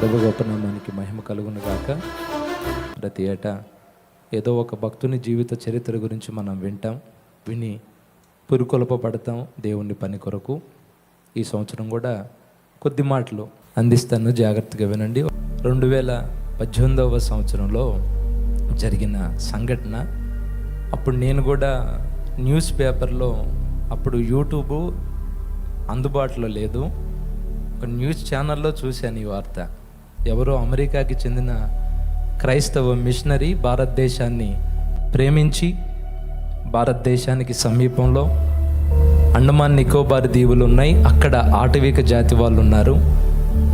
ప్రభు గొప్పనామానికి మహిమ కలుగును గాక. ప్రతి ఏటా ఏదో ఒక భక్తుని జీవిత చరిత్ర గురించి మనం విని పురుకొల్పబడతాం దేవుని పని కొరకు. ఈ సంవత్సరం కూడా కొద్ది మాటలు అందిస్తాను, జాగ్రత్తగా వినండి. 2018వ సంవత్సరంలో జరిగిన సంఘటన. అప్పుడు నేను కూడా న్యూస్ పేపర్లో, అప్పుడు యూట్యూబ్ అందుబాటులో లేదు, ఒక న్యూస్ ఛానల్లో చూశాను ఈ వార్త. ఎవరో అమెరికాకి చెందిన క్రైస్తవ మిషనరీ భారతదేశాన్ని ప్రేమించి భారతదేశానికి సమీపంలో అండమాన్ నికోబార్ దీవులు ఉన్నాయి, అక్కడ ఆటవిక జాతి వాళ్ళు ఉన్నారు,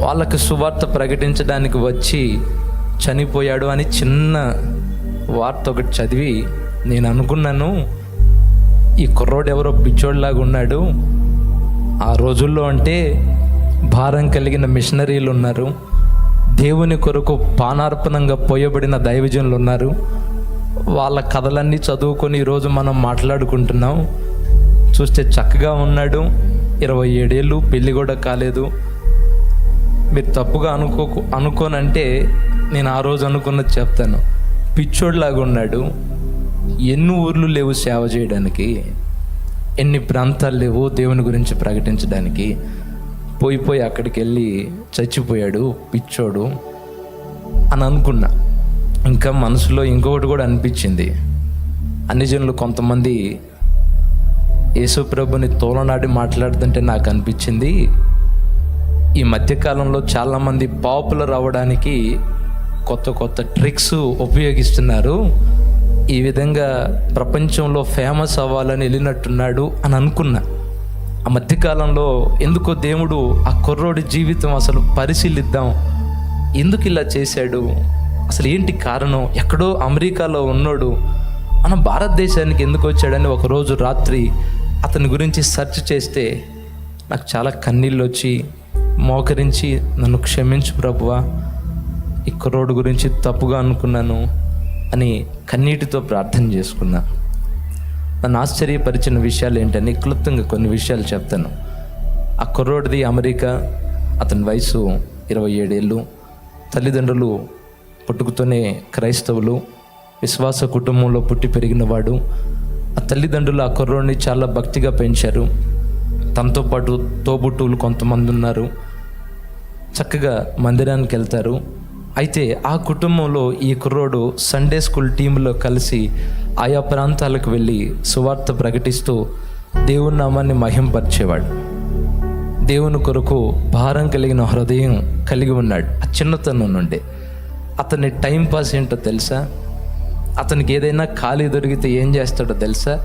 వాళ్ళకు సువార్త ప్రకటించడానికి వచ్చి చనిపోయాడు అని చిన్న వార్త ఒకటి చదివి నేను అనుకున్నాను, ఈ కుర్రోడు ఎవరో పిచ్చోడ్లాగా ఉన్నాడు. ఆ రోజుల్లో అంటే భారం కలిగిన మిషనరీలు ఉన్నారు, దేవుని కొరకు పానార్పణంగా పోయబడిన దైవజనులు ఉన్నారు, వాళ్ళ కథలన్నీ చదువుకొని ఈరోజు మనం మాట్లాడుకుంటున్నాం. చూస్తే చక్కగా ఉన్నాడు, 27 ఏళ్ళు, పెళ్ళి కూడా కాలేదు. మీరు తప్పుగా అనుకోనంటే నేను ఆ రోజు అనుకున్నది చెప్తాను. పిచ్చోడ్లాగా ఉన్నాడు. ఎన్ని ఊర్లు లేవు సేవ చేయడానికి, ఎన్ని ప్రాంతాలు లేవు దేవుని గురించి ప్రకటించడానికి. పోయి అక్కడికి వెళ్ళి చచ్చిపోయాడు పిచ్చోడు అని అనుకున్నా. ఇంకా మనసులో ఇంకొకటి కూడా అనిపించింది. అన్ని జనులు కొంతమంది యేసుప్రభుని తోలనాడి మాట్లాడుతుంటే నాకు అనిపించింది, ఈ మధ్యకాలంలో చాలామంది పాపులర్ అవ్వడానికి కొత్త కొత్త ట్రిక్స్ ఉపయోగిస్తున్నారు, ఈ విధంగా ప్రపంచంలో ఫేమస్ అవ్వాలని వెళ్ళినట్టున్నాడు అని అనుకున్నా. ఆ మధ్యకాలంలో ఎందుకో దేవుడు ఆ కుర్రోడి జీవితం అసలు పరిశీలిద్దాం, ఎందుకు ఇలా చేశాడు, అసలు ఏంటి కారణం, ఎక్కడో అమెరికాలో ఉన్నాడు మన భారతదేశానికి ఎందుకు వచ్చాడని ఒకరోజు రాత్రి అతని గురించి సెర్చ్ చేస్తే నాకు చాలా కన్నీళ్ళు వచ్చి మోకరించి, నన్ను క్షమించు ప్రభువా, ఈ కుర్రోడు గురించి తప్పుగా అనుకున్నాను అని కన్నీటితో ప్రార్థన చేసుకున్నా. నన్ను ఆశ్చర్యపరిచిన విషయాలు ఏంటని క్లుప్తంగా కొన్ని విషయాలు చెప్తాను. ఆ కుర్రోడిది అమెరికా, అతని వయసు 27 ఏళ్ళు, తల్లిదండ్రులు పుట్టుకతోనే క్రైస్తవులు, విశ్వాస కుటుంబంలో పుట్టి పెరిగినవాడు. ఆ తల్లిదండ్రులు ఆ కుర్రోడిని చాలా భక్తిగా పెంచారు. తనతో పాటు తోబుట్టువులు కొంతమంది ఉన్నారు, చక్కగా మందిరానికి వెళ్తారు. అయితే ఆ కుటుంబంలో ఈ కుర్రోడు సండే స్కూల్ టీంలో కలిసి ఆయా ప్రాంతాలకు వెళ్ళి సువార్త ప్రకటిస్తూ దేవుని నామాన్ని మహింపరిచేవాడు. దేవుని కొరకు భారం కలిగిన హృదయం కలిగి ఉన్నాడు. ఆ చిన్నతనం నుండి అతని టైంపాస్ ఏంటో తెలుసా? అతనికి ఏదైనా ఖాళీ దొరికితే ఏం చేస్తాడో తెలుసా?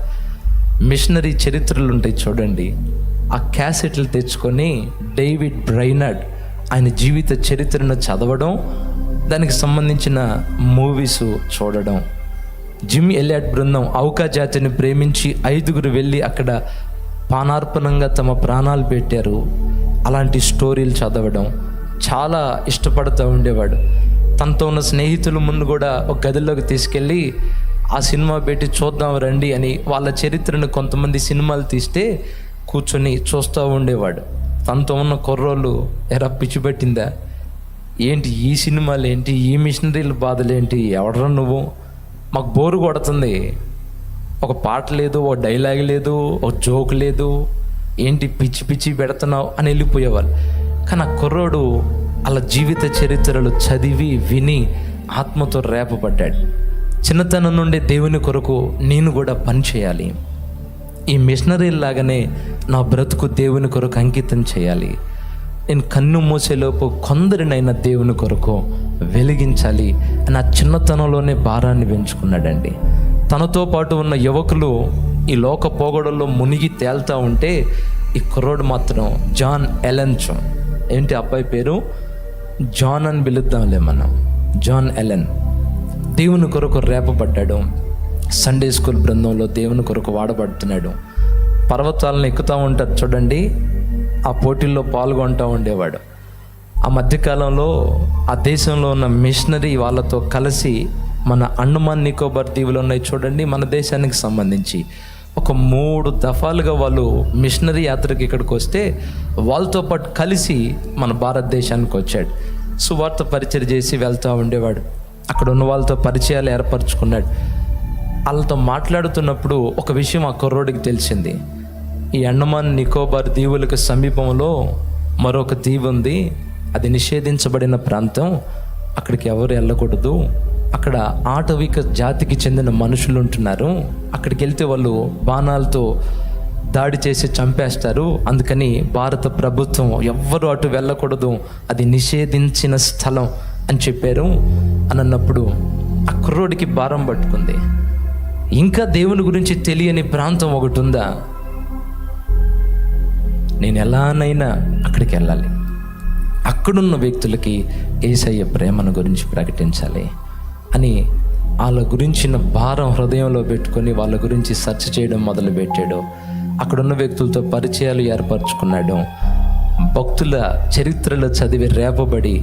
మిషనరీ చరిత్రలు ఉంటాయి చూడండి, ఆ క్యాసెట్లు తెచ్చుకొని డేవిడ్ బ్రైనార్డ్ ఆయన జీవిత చరిత్రను చదవడం, దానికి సంబంధించిన మూవీస్ చూడడం. జిమ్ ఎలియట్ బృందం ఔకా జాతిని ప్రేమించి 5గురు వెళ్ళి అక్కడ పానార్పణంగా తమ ప్రాణాలు పెట్టారు, అలాంటి స్టోరీలు చదవడం చాలా ఇష్టపడుతూ ఉండేవాడు. తనతో ఉన్న స్నేహితుల ముందు కూడా ఒక గదిలోకి తీసుకెళ్ళి ఆ సినిమా పెట్టి చూద్దాం రండి అని వాళ్ళ చరిత్రను కొంతమంది సినిమాలు తీస్తే కూర్చొని చూస్తూ ఉండేవాడు. తనతో ఉన్న కుర్రోళ్ళు, ఎరా పిచ్చి పెట్టిందా ఏంటి, ఈ సినిమాలు ఏంటి, ఈ మిషనరీల బాధలు ఏంటి, ఎవడరా నువ్వు, మాకు బోరు కొడుతుంది, ఒక పాట లేదు, ఒక డైలాగ్ లేదు, ఒక జోక్ లేదు, ఏంటి పిచ్చి పిచ్చి పెడుతున్నావు అని వెళ్ళిపోయేవాళ్ళు. కానీ ఆ కుర్రోడు అలా జీవిత చరిత్రలు చదివి విని ఆత్మతో రేపబడ్డాడు. చిన్నతనం నుండి దేవుని కొరకు నేను కూడా పని చేయాలి, ఈ మిషనరీలాగానే నా బ్రతుకు దేవుని కొరకు అంకితం చేయాలి, నేను కన్ను మూసేలోపు కొందరినైనా దేవుని కొరకు వెలిగించాలి అని ఆ చిన్నతనంలోనే భారాన్ని పెంచుకున్నాడండి. తనతో పాటు ఉన్న యువకులు ఈ లోక పోగొడల్లో మునిగి తేలుతూ ఉంటే ఈ కుర్రోడు మాత్రం జాన్ ఎలెన్, ఏంటి అబ్బాయి పేరు, జాన్ అని పిలుద్దాంలే మనం, జాన్ ఎలెన్, దేవుని కొరకు రేపబడ్డాడు. సండే స్కూల్ బృందంలో దేవుని కొరకు వాడబడుతున్నాడు. పర్వతాలను ఎక్కుతూ ఉంటారు చూడండి, ఆ పోటీల్లో పాల్గొంటూ ఉండేవాడు. ఆ మధ్యకాలంలో ఆ దేశంలో ఉన్న మిషనరీ వాళ్ళతో కలిసి మన అండమాన్ నికోబార్ దీవులు ఉన్నాయి చూడండి, మన దేశానికి సంబంధించి ఒక 3 దఫాలుగా వాళ్ళు మిషనరీ యాత్రకి ఇక్కడికి వస్తే వాళ్ళతో పాటు కలిసి మన భారతదేశానికి వచ్చాడు. సువార్త పరిచయం చేసి వెళ్తూ ఉండేవాడు. అక్కడ ఉన్న వాళ్ళతో పరిచయాలు ఏర్పరచుకున్నాడు. వాళ్ళతో మాట్లాడుతున్నప్పుడు ఒక విషయం ఆ కుర్రోడికి తెలిసింది. ఈ అండమాన్ నికోబార్ దీవులకు సమీపంలో మరొక దీవు ఉంది, అది నిషేధించబడిన ప్రాంతం, అక్కడికి ఎవరు వెళ్ళకూడదు, అక్కడ ఆటవిక జాతికి చెందిన మనుషులు ఉంటున్నారు, అక్కడికి వెళ్తే వాళ్ళు బాణాలతో దాడి చేసి చంపేస్తారు, అందుకని భారత ప్రభుత్వం ఎవ్వరూ అటు వెళ్ళకూడదు, అది నిషేధించిన స్థలం అని చెప్పారు అని అన్నప్పుడు ఆ కుర్రోడికి భారం పట్టుకుంది. ఇంకా దేవుని గురించి తెలియని ప్రాంతం ఒకటి ఉందా, నేను ఎలానైనా అక్కడికి వెళ్ళాలి, అక్కడున్న వ్యక్తులకి యేసయ్య ప్రేమను గురించి ప్రకటించాలి అని వాళ్ళ గురించిన భారం హృదయంలో పెట్టుకొని వాళ్ళ గురించి సెర్చ్ చేయడం మొదలుపెట్టాడు. అక్కడున్న వ్యక్తులతో పరిచయాలు ఏర్పరచుకున్నాడు. భక్తుల చరిత్రలో చదివి రేపబడి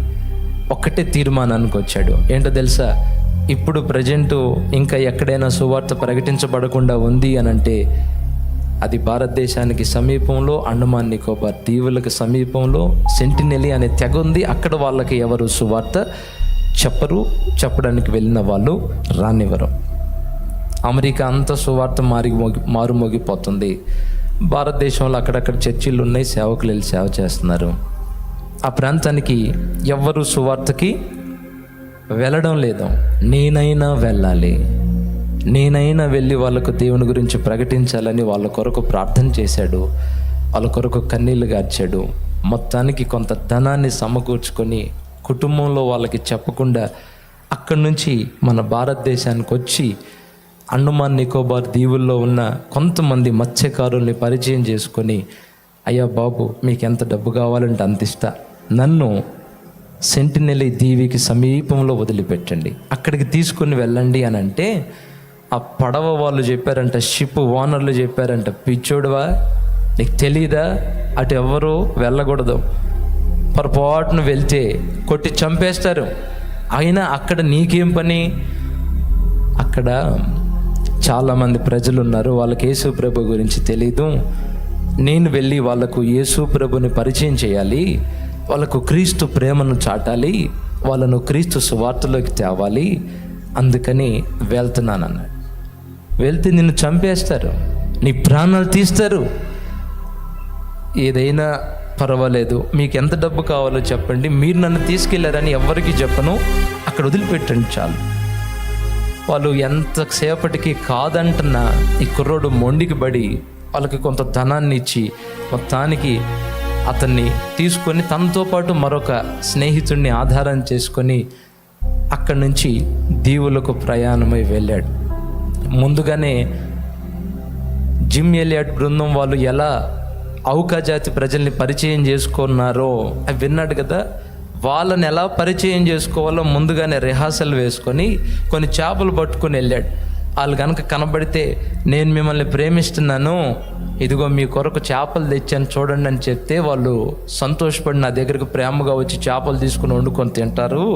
ఒక్కటే తీర్మానానికి వచ్చాడు. ఏంటో తెలుసా, ఇప్పుడు ప్రజెంటు ఇంకా ఎక్కడైనా సువార్త ప్రకటించబడకుండా ఉంది అని అంటే అది భారతదేశానికి సమీపంలో అండమాన్ నికోబార్ దీవులకు సమీపంలో సెంటినెలీ అనే తెగ ఉంది. అక్కడ వాళ్ళకి ఎవరు సువార్త చెప్పరు, చెప్పడానికి వెళ్ళిన వాళ్ళు రానివ్వరు. అమెరికా అంతా సువార్త మారుమోగిపోతుంది. భారతదేశంలో అక్కడక్కడ చర్చిలు ఉన్నాయి, సేవకులు వెళ్ళి సేవ చేస్తున్నారు. ఆ ప్రాంతానికి ఎవ్వరు సువార్తకి వెళ్ళడం లేదు. నేనైనా వెళ్ళాలి, నేనైనా వెళ్ళి వాళ్ళకు దేవుని గురించి ప్రకటించాలని వాళ్ళ కొరకు ప్రార్థన చేశాడు, వాళ్ళ కొరకు కన్నీళ్లు గార్చాడు. మొత్తానికి కొంత ధనాన్ని సమకూర్చుకొని కుటుంబంలో వాళ్ళకి చెప్పకుండా అక్కడి నుంచి మన భారతదేశానికి వచ్చి అండమాన్ నికోబార్ దీవుల్లో ఉన్న కొంతమంది మత్స్యకారుల్ని పరిచయం చేసుకొని, అయ్యా బాబు మీకు ఎంత డబ్బు కావాలంటే అంత ఇస్తా, నన్ను సెంటినెలీ దీవికి సమీపంలో వదిలిపెట్టండి, అక్కడికి తీసుకుని వెళ్ళండి అని అంటే ఆ పడవ వాళ్ళు చెప్పారంట, షిప్ ఓనర్లు చెప్పారంట, పిచ్చోడువా నీకు తెలీదా, అటు ఎవరు వెళ్ళకూడదు, పొరపాటును వెళ్తే కొట్టి చంపేస్తారు, అయినా అక్కడ నీకేం పని, అక్కడ చాలామంది ప్రజలు ఉన్నారు, వాళ్ళకి యేసు ప్రభు గురించి తెలీదు, నేను వెళ్ళి వాళ్ళకు యేసు ప్రభుని పరిచయం చేయాలి, వాళ్ళకు క్రీస్తు ప్రేమను చాటాలి, వాళ్ళను క్రీస్తు సువార్తలోకి తేవాలి, అందుకని వెళ్తున్నానన్నాడు. వెళ్తే నిన్ను చంపేస్తారు, నీ ప్రాణాలు తీస్తారు, ఏదైనా పర్వాలేదు, మీకు ఎంత డబ్బు కావాలో చెప్పండి, మీరు నన్ను తీసుకెళ్లారని ఎవరికి చెప్పను, అక్కడ వదిలిపెట్టండి చాలు. వాళ్ళు ఎంతసేపటికి కాదంటున్నా ఈ కుర్రోడు మొండికి పడి వాళ్ళకి కొంత ధనాన్ని ఇచ్చి మొత్తానికి అతన్ని తీసుకొని తనతో పాటు మరొక స్నేహితుడిని ఆధారం చేసుకొని అక్కడి నుంచి దీవులకు ప్రయాణమై వెళ్ళాడు. ముందుగానే జిమ్ ఎలియట్ బృందం వాళ్ళు ఎలా ఔకా జాతి ప్రజల్ని పరిచయం చేసుకున్నారో అవి విన్నాడు కదా, వాళ్ళని ఎలా పరిచయం చేసుకోవాలో ముందుగానే రిహార్సల్ వేసుకొని కొన్ని చేపలు పట్టుకొని వెళ్ళాడు. వాళ్ళు కనుక కనబడితే నేను మిమ్మల్ని ప్రేమిస్తున్నాను, ఇదిగో మీ కొరకు చేపలు తెచ్చాను చూడండి అని చెప్తే వాళ్ళు సంతోషపడి నా దగ్గరకు ప్రేమగా వచ్చి చేపలు తీసుకుని వండుకొని తింటారు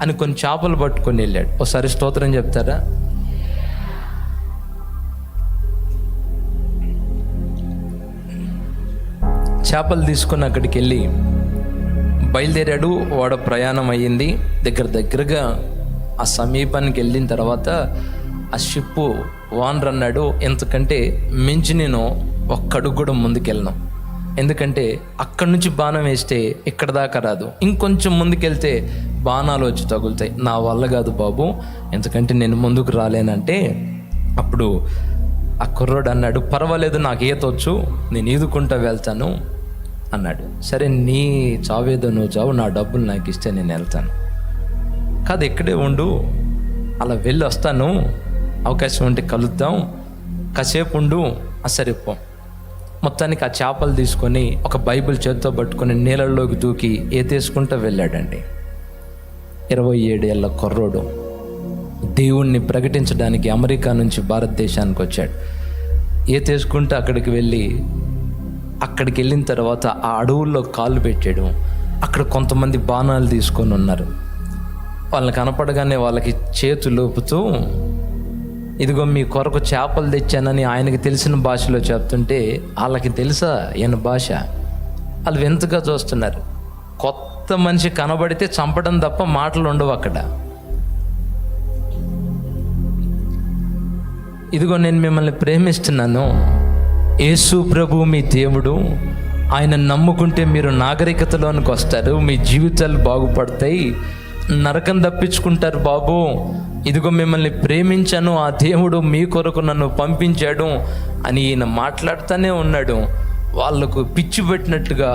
అని కొన్ని చేపలు పట్టుకొని వెళ్ళాడు. ఒకసారి స్తోత్రం చెప్తారా? చేపలు తీసుకొని అక్కడికి వెళ్ళి బయలుదేరాడు. వాడు ప్రయాణం అయ్యింది. దగ్గరగా ఆ సమీపానికి వెళ్ళిన తర్వాత ఆ షిప్పు ఓనర్ అన్నాడు, ఎంతకంటే మించి నేను ఒక్కడుగు కూడా ముందుకెళ్ళను, ఎందుకంటే అక్కడి నుంచి బాణం వేస్తే ఇక్కడ దాకా రాదు, ఇంకొంచెం ముందుకెళ్తే బాణాలు వచ్చి తగులుతాయి, నా వల్ల కాదు బాబు, ఎందుకంటే నేను ముందుకు రాలేనంటే అప్పుడు ఆ కుర్రోడు అన్నాడు, పర్వాలేదు నాకు ఈతొచ్చు, నేను ఈదుకుంటా వెళ్తాను అన్నాడు. సరే నీ చావేదో నువ్వు చావు, నా డబ్బులు నాకు ఇస్తే నేను వెళ్తాను, కాదు ఇక్కడే ఉండు, అలా వెళ్ళి వస్తాను, అవకాశం ఉంటే కలుద్దాం, కాసేపు ఉండు, సరే పో. మొత్తానికి ఆ చేపలు తీసుకొని ఒక బైబిల్ చేతితో పట్టుకొని నీళ్ళల్లోకి దూకి ఈతేసుకుంటూ వెళ్ళాడండి. 27 ఏళ్ళ కుర్రోడు దేవుణ్ణి ప్రకటించడానికి అమెరికా నుంచి భారతదేశానికి వచ్చాడు. ఈతేసుకుంటూ అక్కడికి వెళ్ళిన తర్వాత ఆ అడవుల్లో కాళ్ళు పెట్టాడు. అక్కడ కొంతమంది బాణాలు తీసుకొని ఉన్నారు. వాళ్ళని కనపడగానే వాళ్ళకి చేతులు ఊపుతూ, ఇదిగో మీ కొరకు చేపలు తెచ్చానని ఆయనకి తెలిసిన భాషలో చెప్తుంటే వాళ్ళకి తెలుసా ఈయన భాష, వాళ్ళు వింతగా చూస్తున్నారు. కొత్త కొత్త మనిషి కనబడితే చంపడం తప్ప మాటలు ఉండవు అక్కడ. ఇదిగో నేను మిమ్మల్ని ప్రేమిస్తున్నాను, యేసు ప్రభు మీ దేవుడు, ఆయన నమ్ముకుంటే మీరు నాగరికతలోనికి వస్తారు, మీ జీవితాలు బాగుపడతాయి, నరకం తప్పించుకుంటారు బాబు, ఇదిగో మిమ్మల్ని ప్రేమించాను, ఆ దేవుడు మీ కొరకు నన్ను పంపించాడు అని ఈయన మాట్లాడుతూనే ఉన్నాడు. వాళ్ళకు పిచ్చి పెట్టినట్టుగా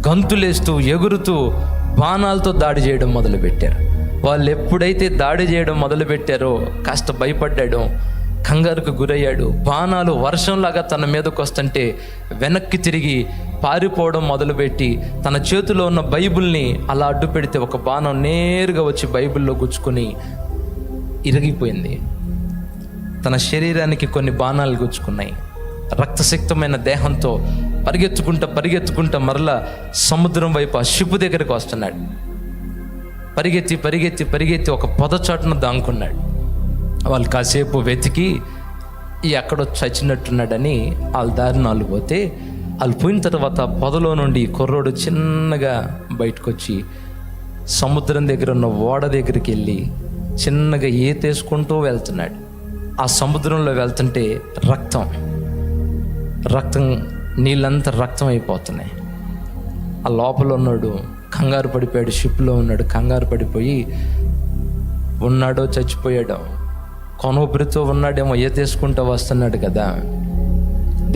గంతులేస్తూ ఎగురుతూ బాణాలతో దాడి చేయడం మొదలుపెట్టారు. వాళ్ళు ఎప్పుడైతే దాడి చేయడం మొదలుపెట్టారో కాస్త భయపడ్డాడు, కంగారుకు గురయ్యాడు. బాణాలు వర్షంలాగా తన మీదకు వస్తుంటే వెనక్కి తిరిగి పారిపోవడం మొదలుపెట్టి తన చేతిలో ఉన్న బైబిల్ని అలా అడ్డు పెడితే ఒక బాణం నేరుగా వచ్చి బైబిల్లో గుచ్చుకొని ఇరిగిపోయింది. తన శరీరానికి కొన్ని బాణాలు గుచ్చుకున్నాయి. రక్తసిక్తమైన దేహంతో పరిగెత్తుకుంటా మరలా సముద్రం వైపు ఆ షిప్ దగ్గరికి వస్తున్నాడు. పరిగెత్తి ఒక పొదచాటును దాంకున్నాడు. వాళ్ళు కాసేపు వెతికి ఎక్కడో చచ్చినట్టున్నాడని వాళ్ళ దారిని వాళ్ళు పోతే, వాళ్ళు పోయిన తర్వాత పొదలో నుండి కుర్రోడు చిన్నగా బయటకు వచ్చి సముద్రం దగ్గర ఉన్న ఓడ దగ్గరికి వెళ్ళి చిన్నగా ఈతేసుకుంటూ వెళ్తున్నాడు. ఆ సముద్రంలో వెళ్తుంటే రక్తం నీళ్ళంతా రక్తం అయిపోతున్నాయి. ఆ లోపల ఉన్నాడు కంగారు పడిపోయాడు, షిప్లో ఉన్నాడు కంగారు పడిపోయి, ఉన్నాడో చచ్చిపోయాడో కొనూపిరితో ఉన్నాడేమో, ఈతేసుకుంటూ వస్తున్నాడు కదా,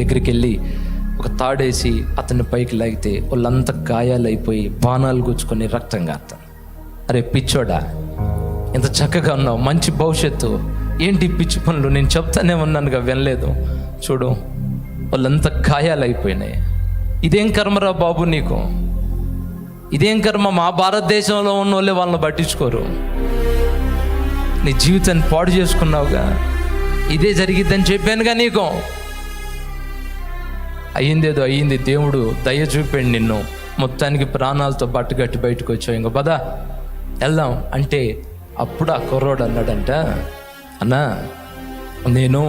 దగ్గరికి వెళ్ళి ఒక తాడేసి అతన్ని పైకి లాగితే వాళ్ళంతా గాయాలైపోయి బాణాలు గుచ్చుకొని రక్తం కారుతాం. అరే పిచ్చోడా, ఎంత చక్కగా ఉన్నావు, మంచి భవిష్యత్తు, ఏంటి పిచ్చి పనులు, నేను చెప్తానే ఉన్నానుగా వినలేదు, చూడు వాళ్ళంతా గాయాలైపోయినాయి. ఇదేం కర్మరా బాబు నీకు, ఇదేం కర్మ, మా భారతదేశంలో ఉన్న వాళ్ళే వాళ్ళని పట్టించుకోరు, నీ జీవితాన్ని పాడు చేసుకున్నావుగా, ఇదే జరిగిద్దని చెప్పానుగా నీకు. అయ్యిందేదో అయ్యింది, దేవుడు దయ చూపాడు నిన్ను, మొత్తానికి ప్రాణాలతో బట్టగట్టి బయటకు వచ్చావు, ఇంక పద వెళ్దాం అంటే అప్పుడు ఆ కుర్రోడు అన్నాడంట, అన్నా నేను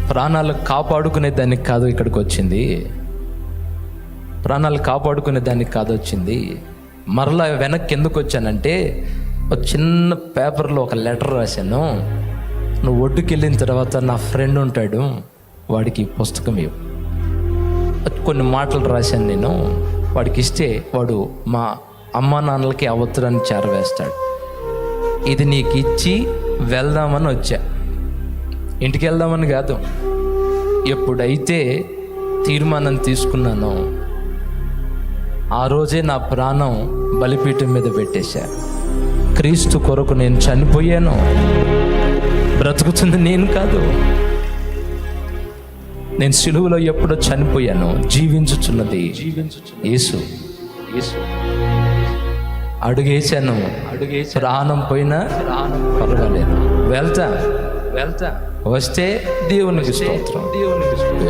ప్రాణాలు కాపాడుకునే దానికి కాదు ఇక్కడికి వచ్చింది, ప్రాణాలు కాపాడుకునే దానికి కాదు వచ్చింది, మరలా వెనక్కి ఎందుకు వచ్చానంటే ఒక చిన్న పేపర్లో ఒక లెటర్ రాశాను, నువ్వు ఒడ్డుకి వెళ్ళిన తర్వాత నా ఫ్రెండ్ ఉంటాడు వాడికి పుస్తకం ఇవ్వు, కొన్ని మాటలు రాశాను నేను, వాడికి ఇస్తే వాడు మా అమ్మా నాన్నలకి ఆ ఉత్తరాన్ని చేరవేస్తాడు, ఇది నీకు ఇచ్చి వెళ్దామని వచ్చా, ఇంటికి వెళ్దామని కాదు. ఎప్పుడైతే తీర్మానం తీసుకున్నానో ఆ రోజే నా ప్రాణం బలిపీఠం మీద పెట్టేశా. క్రీస్తు కొరకు నేను చనిపోయాను, బ్రతుకుతుంది నేను కాదు, నేను సిలువలో ఎప్పుడో చనిపోయాను, జీవించుచున్నది యేసు. అడుగేశాను, ప్రాణం పోయినా పర్వాలేదు, వెళ్తా వస్తే దేవునికి స్తోత్రం,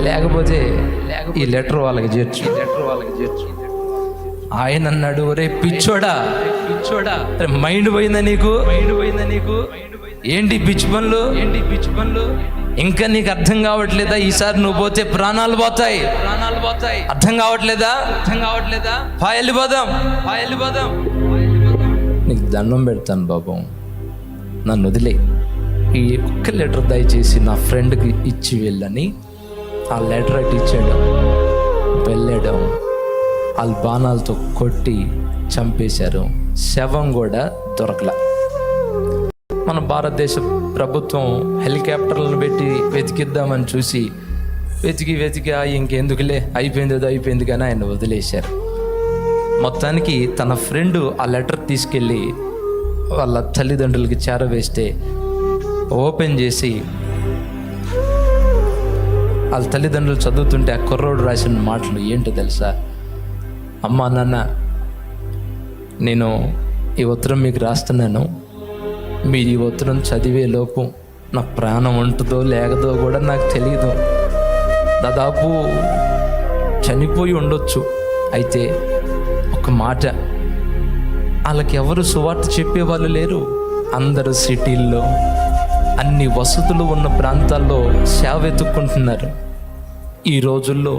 లేకపోతే ఈ లెటర్ వాళ్ళకి చేర్చు. ఆయన అన్నాడు, ఒరే పిచ్చోడా, మైండ్ పోయిందా నీకు, ఏంటి పిచ్చి పనులు, ఇంకా నీకు అర్థం కావట్లేదా, ఈసారి నువ్వు పోతే ప్రాణాలు పోతాయి, అర్థం కావట్లేదా, వెళ్ళిపోదాం, నీకు దండం పెడతాను బాబు, నన్ను వదిలే, ఈ ఒక్క లెటర్ దయచేసి నా ఫ్రెండ్కి ఇచ్చి వెళ్ళని ఆ లెటర్ అటు ఇచ్చాడు. వెళ్ళాడు, వాళ్ళు బాణాలతో కొట్టి చంపేశారు, శవం కూడా దొరకలా. మన భారతదేశ ప్రభుత్వం హెలికాప్టర్లను పెట్టి వెతికిద్దామని చూసి వెతికి ఇంకెందుకులే, అయిపోయింది కానీ ఆయన వదిలేశారు. మొత్తానికి తన ఫ్రెండ్ ఆ లెటర్ తీసుకెళ్ళి వాళ్ళ తల్లిదండ్రులకి చేరవేస్తే ఓపెన్ చేసి వాళ్ళ తల్లిదండ్రులు చదువుతుంటే ఆ కుర్రోడు రాసిన మాటలు ఏంటో తెలుసా, అమ్మా నాన్న నేను ఈ ఉత్తరం మీకు రాస్తున్నాను, మీరు ఈ ఉత్తరం చదివే లోపు నా ప్రాణం ఉంటుందో లేకదో కూడా నాకు తెలియదు, దాదాపు చనిపోయి ఉండొచ్చు, అయితే ఒక మాట, వాళ్ళకి ఎవరు సువార్త చెప్పేవాళ్ళు లేరు, అందరూ సిటీల్లో అన్ని వసతులు ఉన్న ప్రాంతాల్లో సేవ వెతుక్కుంటున్నారు. ఈ రోజుల్లో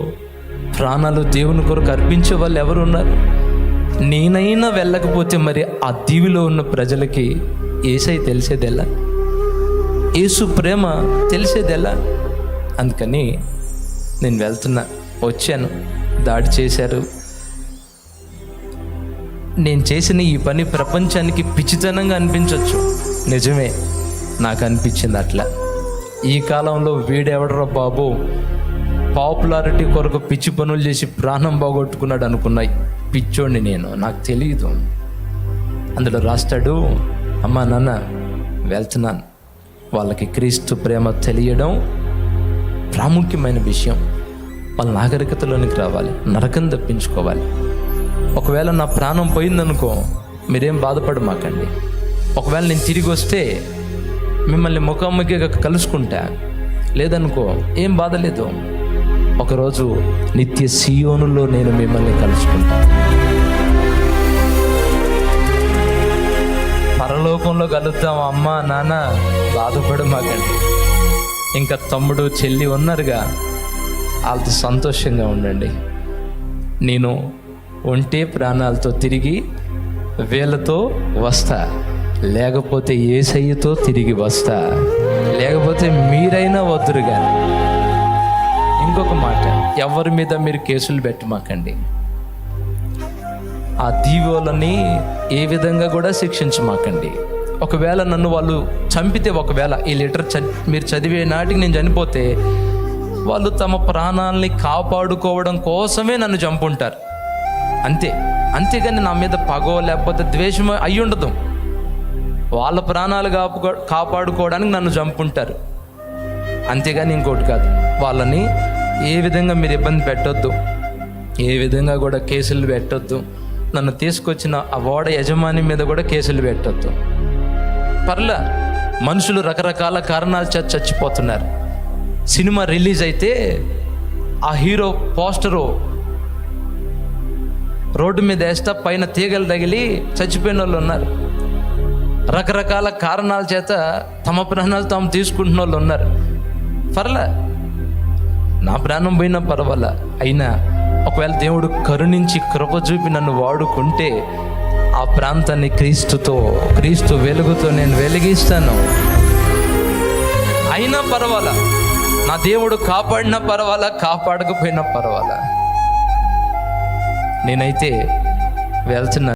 ప్రాణాలు దేవుని కొరకు అర్పించే వాళ్ళు ఎవరు ఉన్నారు? నేనైనా వెళ్ళకపోతే మరి ఆ దీవిలో ఉన్న ప్రజలకి యేసయ్య తెలిసేదెలా? యేసు ప్రేమ తెలిసేదెలా? అందుకని నేను వెళ్తున్నా, వచ్చాను, దాడి చేశారు. నేను చేసిన ఈ పని ప్రపంచానికి పిచ్చితనంగా అనిపించవచ్చు, నిజమే, నాకు అనిపించింది అట్లా. ఈ కాలంలో వీడెవడరా బాబు పాపులారిటీ కొరకు పిచ్చి పనులు చేసి ప్రాణం బాగొట్టుకున్నాడు అనుకున్నాయి. పిచ్చోడిని నేను, నాకు తెలియదు. అందులో రాస్తాడు, అమ్మా నాన్న వెళ్తున్నాను, వాళ్ళకి క్రీస్తు ప్రేమ తెలియడం ప్రాముఖ్యమైన విషయం. వాళ్ళ నాగరికతలోనికి రావాలి, నరకం తప్పించుకోవాలి. ఒకవేళ నా ప్రాణం పోయిందనుకో, మీరేం బాధపడమాకండి. ఒకవేళ నేను తిరిగి వస్తే మిమ్మల్ని ముఖాముఖిగా కలుసుకుంటా, లేదనుకో ఏం బాధ లేదు. ఒకరోజు నిత్య సియోనులో నేను మిమ్మల్ని కలుసుకుంటా. పరలోకంలో కలుద్దాం, అమ్మ నాన్న బాధపడమాకండి. ఇంకా తమ్ముడు చెల్లి ఉన్నారుగా, వాళ్ళతో సంతోషంగా ఉండండి. నేను ఒంటే ప్రాణాలతో తిరిగి వీళ్ళతో వస్తా, లేకపోతే యేసయ్యతో తిరిగి వస్తా, లేకపోతే మీరైనా వద్దురు. కానీ ఇంకొక మాట, ఎవరి మీద మీరు కేసులు పెట్టమాకండి. ఆ దీవులని ఏ విధంగా కూడా శిక్షించమాకండి. ఒకవేళ నన్ను వాళ్ళు చంపితే, ఒకవేళ ఈ లెటర్ మీరు చదివే నాటికి నేను చనిపోతే, వాళ్ళు తమ ప్రాణాలని కాపాడుకోవడం కోసమే నన్ను చంపుంటారు అంతే. అంతేగాని నా మీద పగో లేకపోతే ద్వేషం అయి ఉండదు. వాళ్ళ ప్రాణాలు కాపాడుకోవడానికి నన్ను చంపుంటారు, అంతేగాని ఇంకోటి కాదు. వాళ్ళని ఏ విధంగా మీరు ఇబ్బంది పెట్టొద్దు, ఏ విధంగా కూడా కేసులు పెట్టొద్దు. నన్ను తీసుకొచ్చిన ఆ ఓడ యజమాని మీద కూడా కేసులు పెట్టొద్దు. పర్లా, మనుషులు రకరకాల కారణాలు చచ్చిపోతున్నారు. సినిమా రిలీజ్ అయితే ఆ హీరో పోస్టరు రోడ్డు మీద వేస్తా పైన తీగలు తగిలి చచ్చిపోయిన వాళ్ళు ఉన్నారు. రకరకాల కారణాల చేత తమ ప్రాణాలు తాము తీసుకుంటున్న వాళ్ళు ఉన్నారు. పర్లే, నా ప్రాణం పోయినా పర్వాలా. అయినా ఒకవేళ దేవుడు కరుణించి కృప చూపి నన్ను వాడుకుంటే ఆ ప్రాంతాన్ని క్రీస్తు వెలుగుతో నేను వెలిగిస్తాను. అయినా పర్వాలా, నా దేవుడు కాపాడినా పర్వాలా, కాపాడకపోయినా పర్వాలా, నేనైతే వెళ్తున్నా.